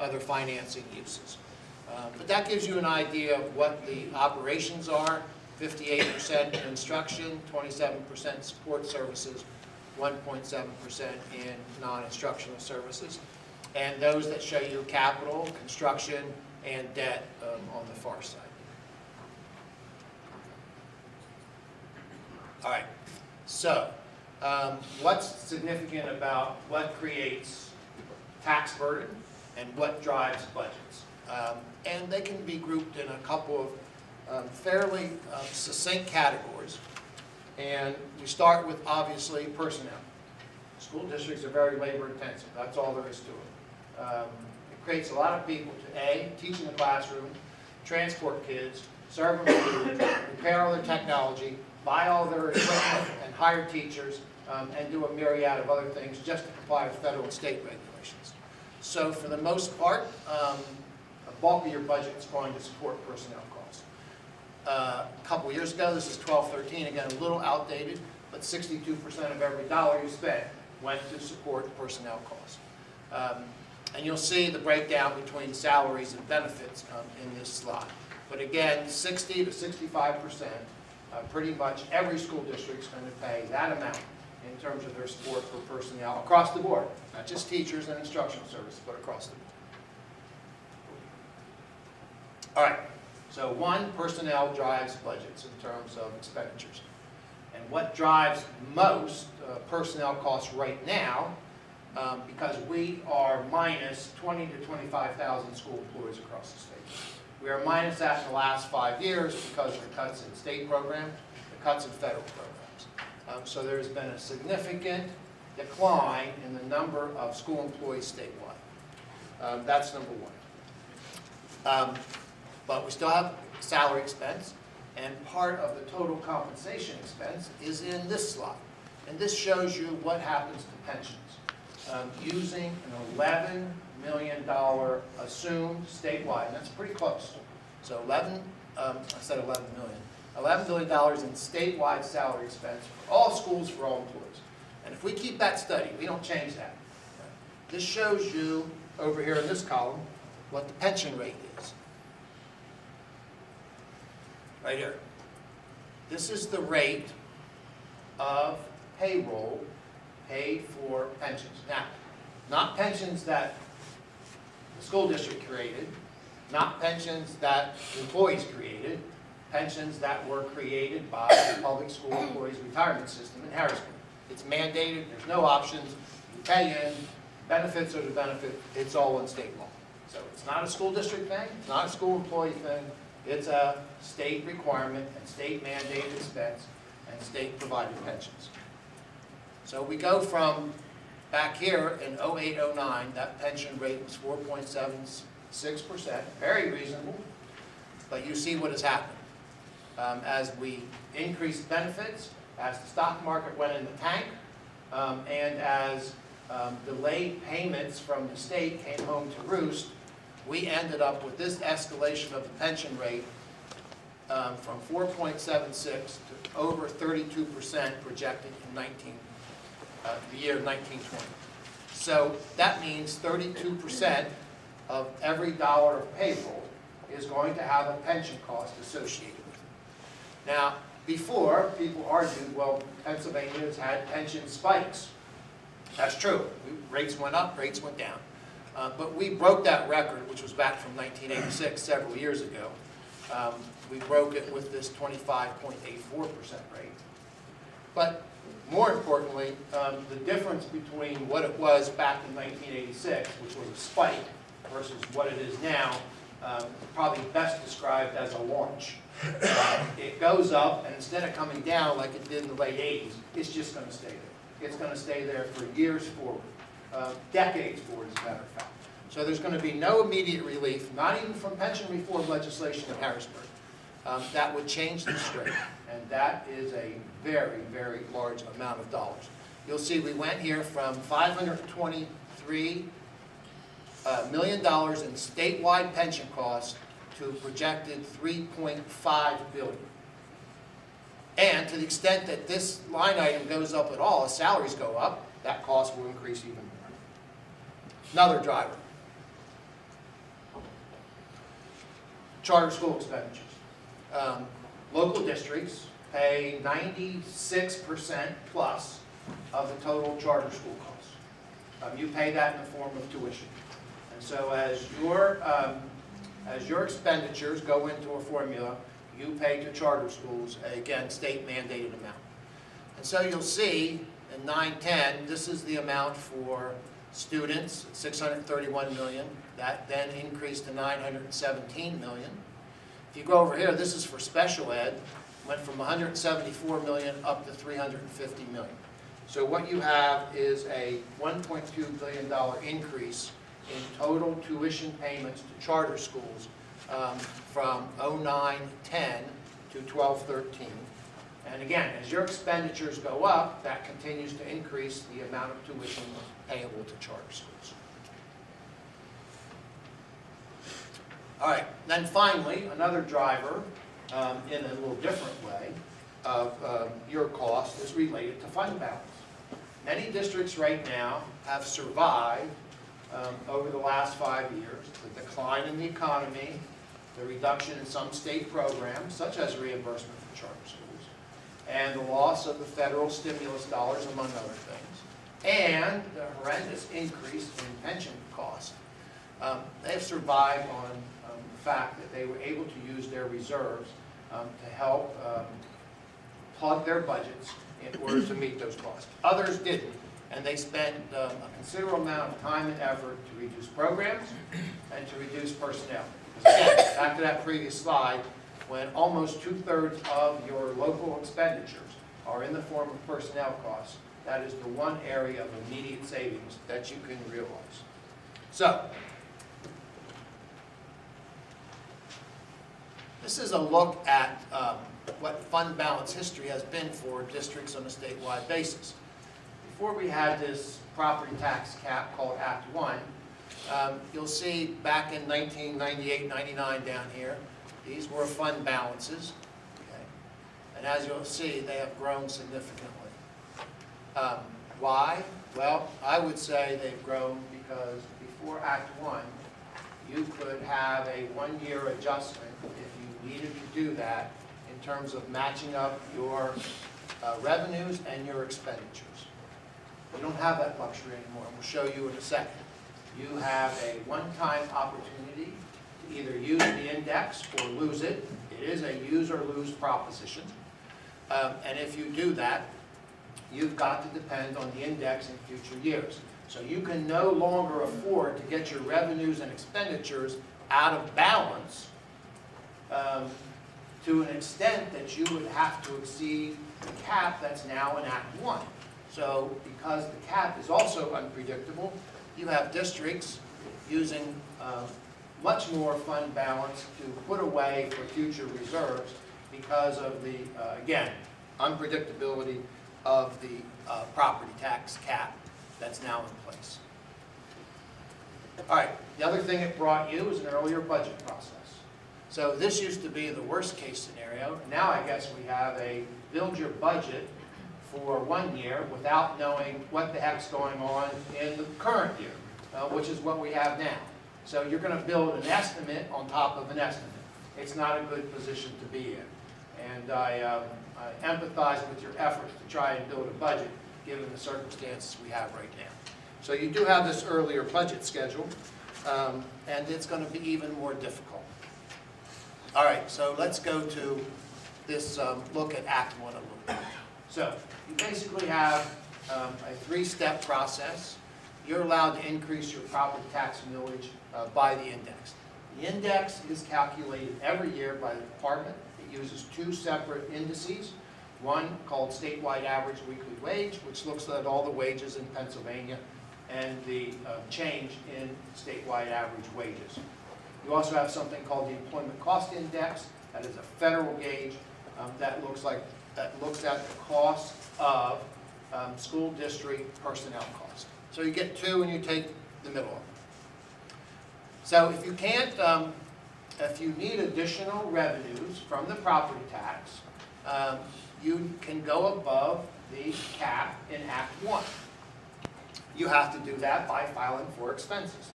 other financing uses. But that gives you an idea of what the operations are: 58% in instruction, 27% support services, 1.7% in non-instructional services, and those that show you capital, construction, and debt on the far side. All right, so what's significant about what creates tax burden and what drives budgets? And they can be grouped in a couple of fairly succinct categories. And we start with, obviously, personnel. School districts are very labor intensive. That's all there is to it. It creates a lot of people to A, teach in the classroom, transport kids, serve them food, repair all their technology, buy all their equipment, and hire teachers, and do a myriad of other things just to comply with federal and state regulations. So for the most part, a bulk of your budget is going to support personnel costs. A couple of years ago, this is 12-13, again a little outdated, but 62% of every dollar you spent went to support personnel costs. And you'll see the breakdown between salaries and benefits in this slide. But again, 60 to 65%, pretty much every school district is going to pay that amount in terms of their support for personnel across the board, not just teachers and instructional services, but across the board. All right, so one, personnel drives budgets in terms of expenditures. And what drives most personnel costs right now, because we are minus 20 to 25,000 school employees across the state. We are minus that in the last 5 years because of the cuts in state programs, the cuts in federal programs. So there's been a significant decline in the number of school employees statewide. That's number one. But we still have salary expense, and part of the total compensation expense is in this slide. And this shows you what happens to pensions. Using an $11 million assumed statewide, and that's pretty close. So I said 11 million. $11 million in statewide salary expense for all schools, for all employees. And if we keep that steady, we don't change that. This shows you, over here in this column, what the pension rate is. Right here. This is the rate of payroll paid for pensions. Now, not pensions that the school district created, not pensions that employees created, pensions that were created by the public school employees retirement system in Harrisburg. It's mandated, there's no options, you pay in, benefits are the benefit, it's all in state law. So it's not a school district thing, it's not a school employee thing, it's a state requirement and state mandated expense and state provided pensions. So we go from back here in 08-09, that pension rate was 4.76%, very reasonable, but you see what has happened. As we increased benefits, as the stock market went in the tank, and as delayed payments from the state came home to roost, we ended up with this escalation of the pension rate from 4.76 to over 32% projected in the year 1920. So that means 32% of every dollar of payroll is going to have a pension cost associated with it. Now, before, people argued, well, Pennsylvania has had pension spikes. That's true. Rates went up, rates went down. But we broke that record, which was back from 1986, several years ago. We broke it with this 25.84% rate. But more importantly, the difference between what it was back in 1986, which was a spike, versus what it is now, probably best described as a launch. It goes up, and instead of coming down like it did in the late 80s, it's just going to stay there. It's going to stay there for years forward, decades forward, as a matter of fact. So there's going to be no immediate relief, not even from pension reform legislation in Harrisburg, that would change the straight. And that is a very, very large amount of dollars. You'll see we went here from $523 million in statewide pension costs to a projected $3.5 billion. And to the extent that this line item goes up at all, as salaries go up, that cost will increase even more. Another driver. charter school expenditures. Local districts pay 96% plus of the total charter school costs. You pay that in the form of tuition. And so as your expenditures go into a formula, you pay to charter schools, again, state mandated amount. And so you'll see in 910, this is the amount for students, 631 million. That then increased to 917 million. If you go over here, this is for special ed, went from 174 million up to 350 million. So what you have is a $1.2 billion increase in total tuition payments to charter schools from 09-10 to 12-13. And again, as your expenditures go up, that continues to increase the amount of tuition payable to charter schools. All right, then finally, another driver in a little different way of your cost is related to fund balance. Many districts right now have survived over the last 5 years the decline in the economy, the reduction in some state programs, such as reimbursement for charter schools, and the loss of the federal stimulus dollars, among other things, and the horrendous increase in pension costs. They have survived on the fact that they were able to use their reserves to help plug their budgets in order to meet those costs. Others didn't, and they spent a considerable amount of time and effort to reduce programs and to reduce personnel. Because again, back to that previous slide, when almost 2/3 of your local expenditures are in the form of personnel costs, that is the one area of immediate savings that you can realize. So, this is a look at what fund balance history has been for districts on a statewide basis. Before we had this property tax cap called Act 1, you'll see back in 1998-99 down here, these were fund balances. Okay? And as you'll see, they have grown significantly. Why? Well, I would say they've grown because before Act 1, you could have a one-year adjustment if you needed to do that in terms of matching up your revenues and your expenditures. You don't have that luxury anymore, and we'll show you in a second. You have a one-time opportunity to either use the index or lose it. It is a use or lose proposition. And if you do that, you've got to depend on the index in future years. So you can no longer afford to get your revenues and expenditures out of balance to an extent that you would have to exceed the cap that's now in Act 1. So because the cap is also unpredictable, you have districts using much more fund balance to put away for future reserves because of the, again, unpredictability of the property tax cap that's now in place. All right, the other thing it brought you is an earlier budget process. So this used to be the worst case scenario. Now I guess we have a build your budget for 1 year without knowing what the heck's going on in the current year, which is what we have now. So you're going to build an estimate on top of an estimate. It's not a good position to be in. And I empathize with your efforts to try and build a budget given the circumstances we have right now. So you do have this earlier budget schedule, and it's going to be even more difficult. All right, so let's go to this look at Act 1 a little bit. So you basically have a three-step process. You're allowed to increase your property tax millage by the index. The index is calculated every year by the department. It uses two separate indices. One called statewide average weekly wage, which looks at all the wages in Pennsylvania and the change in statewide average wages. You also have something called the employment cost index. That is a federal gauge that looks at the cost of school district personnel costs. So you get two and you take the middle of them. So if you can't, if you need additional revenues from the property tax, you can go above the cap in Act 1. You have to do that by filing for expenses.